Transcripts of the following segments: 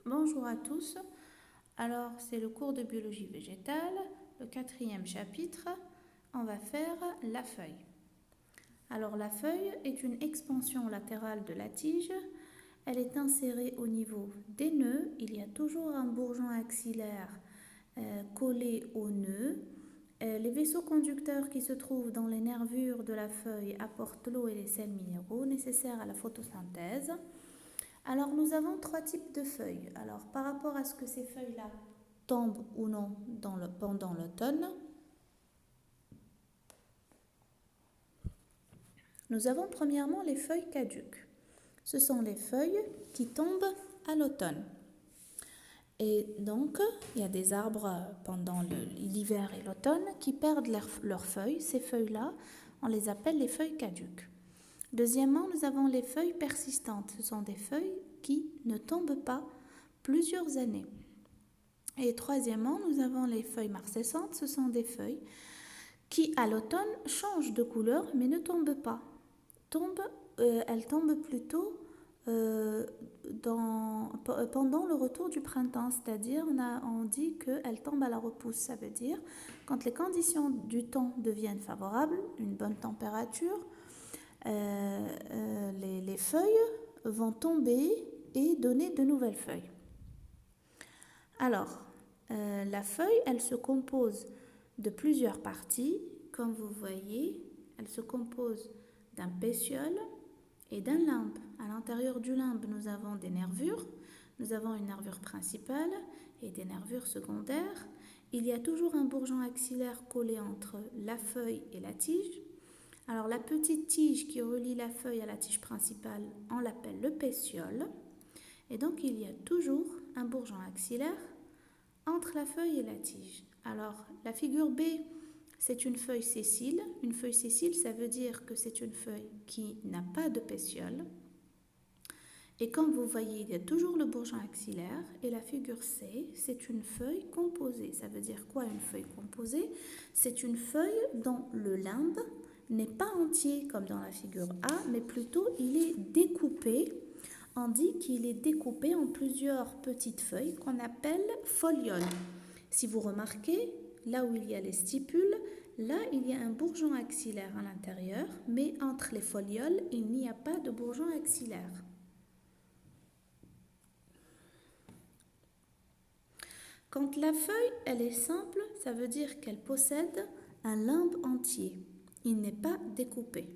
Bonjour à tous. Alors, c'est le cours de biologie végétale, le 4e chapitre. On va faire la feuille. Alors, la feuille est une expansion latérale de la tige. Elle est insérée au niveau des nœuds. Il y a toujours un bourgeon axillaire collé au nœud. Les vaisseaux conducteurs qui se trouvent dans les nervures de la feuille apportent l'eau et les sels minéraux nécessaires à la photosynthèse. Alors, nous avons 3 types de feuilles. Alors, par rapport à ce que ces feuilles-là tombent ou non pendant l'automne, nous avons premièrement les feuilles caduques. Ce sont les feuilles qui tombent à l'automne. Et donc, il y a des arbres pendant l'hiver et l'automne qui perdent leurs feuilles. Ces feuilles-là, on les appelle les feuilles caduques. Deuxièmement, nous avons les feuilles persistantes. Ce sont des feuilles qui ne tombent pas plusieurs années. Et troisièmement, nous avons les feuilles marcescentes. Ce sont des feuilles qui, à l'automne, changent de couleur mais ne tombent pas. Elles tombent plutôt pendant le retour du printemps, c'est-à-dire on dit qu'elles tombent à la repousse. Ça veut dire quand les conditions du temps deviennent favorables, une bonne température, les feuilles vont tomber et donner de nouvelles feuilles. Alors, la feuille, elle se compose de plusieurs parties. Comme vous voyez, elle se compose d'un pétiole et d'un limbe. À l'intérieur du limbe, nous avons des nervures. Nous avons une nervure principale et des nervures secondaires. Il y a toujours un bourgeon axillaire collé entre la feuille et la tige. Alors, la petite tige qui relie la feuille à la tige principale, on l'appelle le pétiole. Et donc, il y a toujours un bourgeon axillaire entre la feuille et la tige. Alors, la figure B, c'est une feuille sessile. Une feuille sessile, ça veut dire que c'est une feuille qui n'a pas de pétiole. Et comme vous voyez, il y a toujours le bourgeon axillaire. Et la figure C, c'est une feuille composée. Ça veut dire quoi, une feuille composée? C'est une feuille dont le limbe n'est pas entier comme dans la figure A, mais plutôt il est découpé. On dit qu'il est découpé en plusieurs petites feuilles qu'on appelle folioles. Si vous remarquez, là où il y a les stipules, là il y a un bourgeon axillaire à l'intérieur, mais entre les folioles, il n'y a pas de bourgeon axillaire. Quand la feuille, elle est simple, ça veut dire qu'elle possède un limbe entier. Il n'est pas découpé.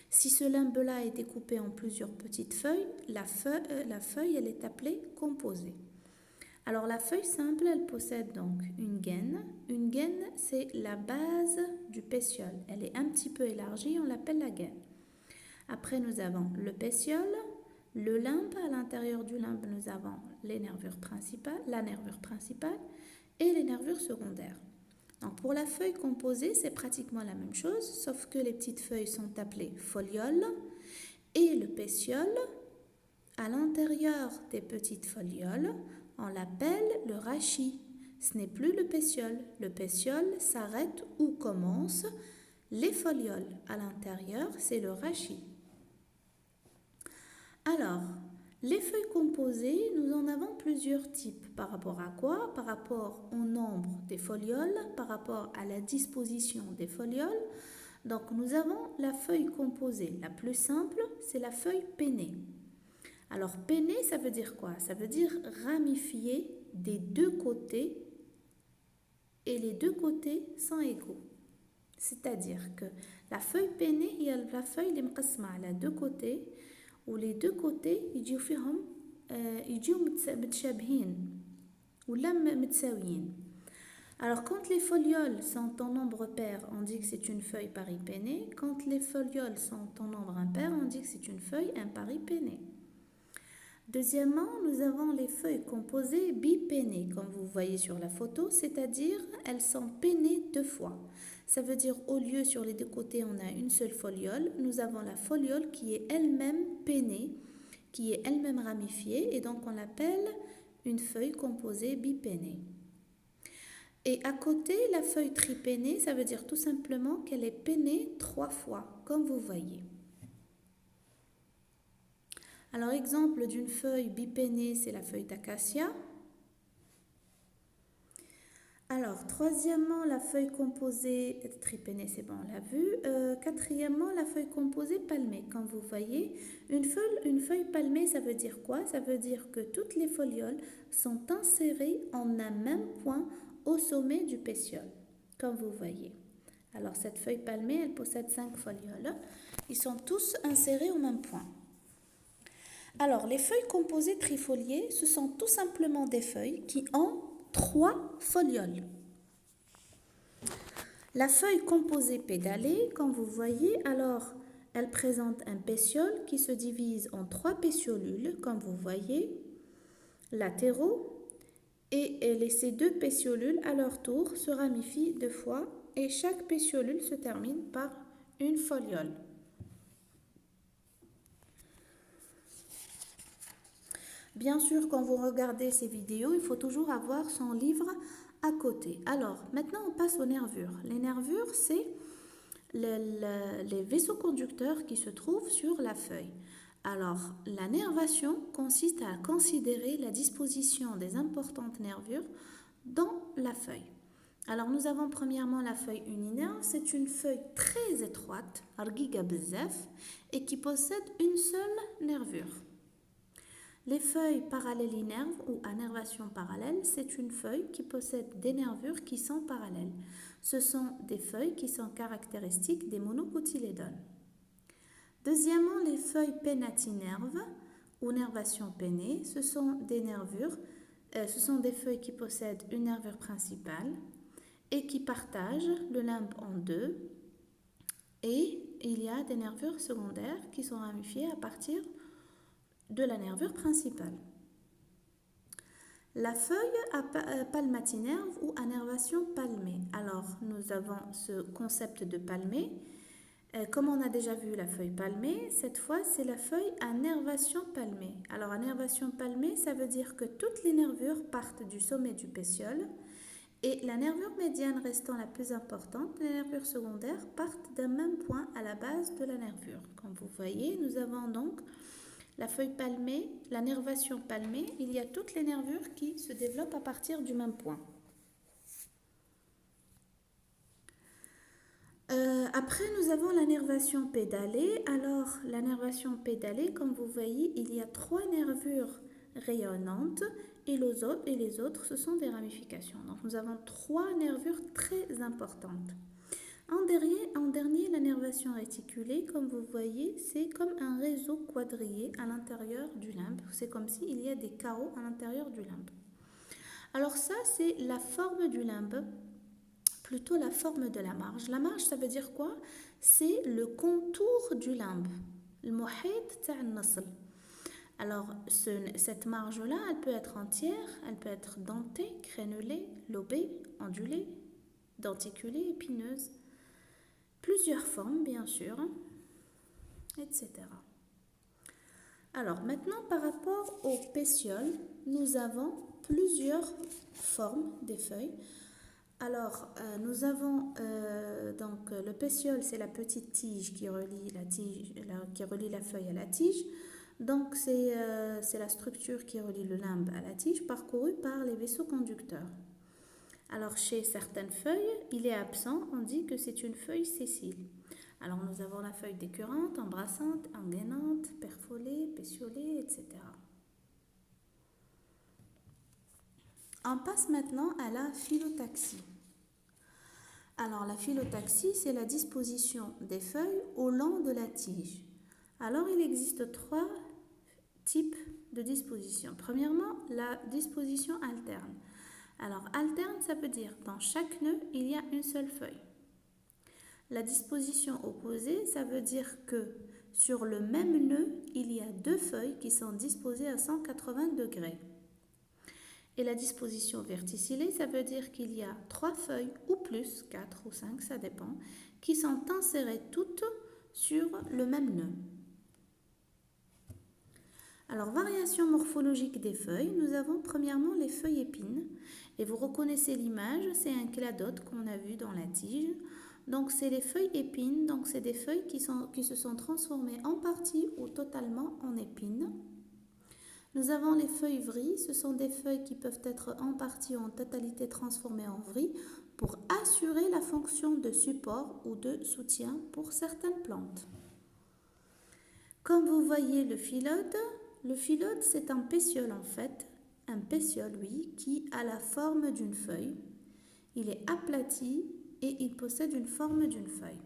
Si ce limbe-là est découpé en plusieurs petites feuilles, la feuille, elle est appelée composée. Alors la feuille simple, elle possède donc une gaine. Une gaine, c'est la base du pétiole. Elle est un petit peu élargie, on l'appelle la gaine. Après, nous avons le pétiole, le limbe. À l'intérieur du limbe, nous avons la nervure principale et les nervures secondaires. Donc pour la feuille composée, c'est pratiquement la même chose, sauf que les petites feuilles sont appelées folioles et le pétiole, à l'intérieur des petites folioles, on l'appelle le rachis. Ce n'est plus le pétiole. Le pétiole s'arrête où commencent les folioles. À l'intérieur, c'est le rachis. Alors, les feuilles composées, nous en avons plusieurs types. Par rapport à quoi? Par rapport au nombre des folioles, par rapport à la disposition des folioles. Donc, nous avons la feuille composée. La plus simple, c'est la feuille pennée. Alors, pennée, ça veut dire quoi? Ça veut dire ramifiée des deux côtés et les deux côtés sont égaux. C'est-à-dire que la feuille pennée, il y a la feuille qui est à deux côtés où les deux côtés يجيو متشابهين ولا متساويين. Alors quand les folioles sont en nombre pair, on dit que c'est une feuille paripennée. Quand les folioles sont en nombre impair, on dit que c'est une feuille imparipennée. Deuxièmement, nous avons les feuilles composées bipennées, comme vous voyez sur la photo, c'est-à-dire elles sont pennées deux fois. Ça veut dire au lieu sur les deux côtés on a une seule foliole, nous avons la foliole qui est elle-même pennée, qui est elle-même ramifiée, et donc on l'appelle une feuille composée bipennée. Et à côté, la feuille tripennée, ça veut dire tout simplement qu'elle est pennée trois fois, comme vous voyez. Alors, exemple d'une feuille bipénée, c'est la feuille d'acacia. Alors, troisièmement, la feuille composée tripénée, c'est bon, on l'a vu. Quatrièmement, la feuille composée palmée. Comme vous voyez, une feuille palmée, ça veut dire quoi? Ça veut dire que toutes les folioles sont insérées en un même point au sommet du pétiole, comme vous voyez. Alors, cette feuille palmée, elle possède 5 folioles. Ils sont tous insérés au même point. Alors, les feuilles composées trifoliées, ce sont tout simplement des feuilles qui ont 3 folioles. La feuille composée pédalée, comme vous voyez, alors elle présente un pétiole qui se divise en 3 pétiolules, comme vous voyez, latéraux, et ces 2 pétiolules à leur tour se ramifient 2 fois et chaque pétiolule se termine par une foliole. Bien sûr, quand vous regardez ces vidéos, il faut toujours avoir son livre à côté. Alors, maintenant, on passe aux nervures. Les nervures, c'est les vaisseaux conducteurs qui se trouvent sur la feuille. Alors, la nervation consiste à considérer la disposition des importantes nervures dans la feuille. Alors, nous avons premièrement la feuille uninerve. C'est une feuille très étroite, et qui possède une seule nervure. Les feuilles parallélinerves ou innervation parallèle, c'est une feuille qui possède des nervures qui sont parallèles. Ce sont des feuilles qui sont caractéristiques des monocotylédones. Deuxièmement, les feuilles pénatinerves ou nervation pénée, ce sont des feuilles qui possèdent une nervure principale et qui partagent le limbe en deux. Et il y a des nervures secondaires qui sont ramifiées à partir de la nervure principale. La feuille palmatinerve ou innervation palmée. Alors, nous avons ce concept de palmée. Comme on a déjà vu la feuille palmée, cette fois, c'est la feuille à nervation palmée. Alors, à nervation palmée, ça veut dire que toutes les nervures partent du sommet du pétiole et la nervure médiane restant la plus importante, les nervures secondaires partent d'un même point à la base de la nervure. Comme vous voyez, nous avons donc la feuille palmée, la nervation palmée, il y a toutes les nervures qui se développent à partir du même point. Après, nous avons la nervation pédalée. Alors, la nervation pédalée, comme vous voyez, il y a 3 nervures rayonnantes et les autres, ce sont des ramifications. Donc, nous avons 3 nervures très importantes. En dernier, la nervation réticulée, comme vous voyez, c'est comme un réseau quadrillé à l'intérieur du limbe. C'est comme s'il y a des carreaux à l'intérieur du limbe. Alors ça, c'est la forme du limbe, plutôt la forme de la marge. La marge, ça veut dire quoi? C'est le contour du limbe. Le muhit تاع النصل. Alors, cette marge-là, elle peut être entière, elle peut être dentée, crénelée, lobée, ondulée, denticulée, épineuse. Plusieurs formes, bien sûr, etc. Alors, maintenant, par rapport au pétiole, nous avons plusieurs formes des feuilles. Alors, nous avons donc le pétiole, c'est la petite tige qui relie la feuille à la tige. Donc, c'est la structure qui relie le limbe à la tige, parcourue par les vaisseaux conducteurs. Alors, chez certaines feuilles, il est absent, on dit que c'est une feuille sessile. Alors, nous avons la feuille décurrente, embrassante, engainante, perfolée, pétiolée, etc. On passe maintenant à la phyllotaxie. Alors, la phyllotaxie, c'est la disposition des feuilles au long de la tige. Alors, il existe 3 types de disposition. Premièrement, la disposition alterne. Alors, alterne, ça veut dire dans chaque nœud, il y a une seule feuille. La disposition opposée, ça veut dire que sur le même nœud, il y a 2 feuilles qui sont disposées à 180 degrés. Et la disposition verticillée, ça veut dire qu'il y a 3 feuilles ou plus, 4 ou 5, ça dépend, qui sont insérées toutes sur le même nœud. Alors, variation morphologique des feuilles, nous avons premièrement les feuilles épines. Et vous reconnaissez l'image, c'est un cladote qu'on a vu dans la tige. Donc, c'est les feuilles épines. Donc, c'est des feuilles qui se sont transformées en partie ou totalement en épines. Nous avons les feuilles vrilles. Ce sont des feuilles qui peuvent être en partie ou en totalité transformées en vrilles pour assurer la fonction de support ou de soutien pour certaines plantes. Comme vous voyez le phyllodes c'est un pétiole en fait. Un pétiole, oui, qui a la forme d'une feuille. Il est aplati et il possède une forme d'une feuille.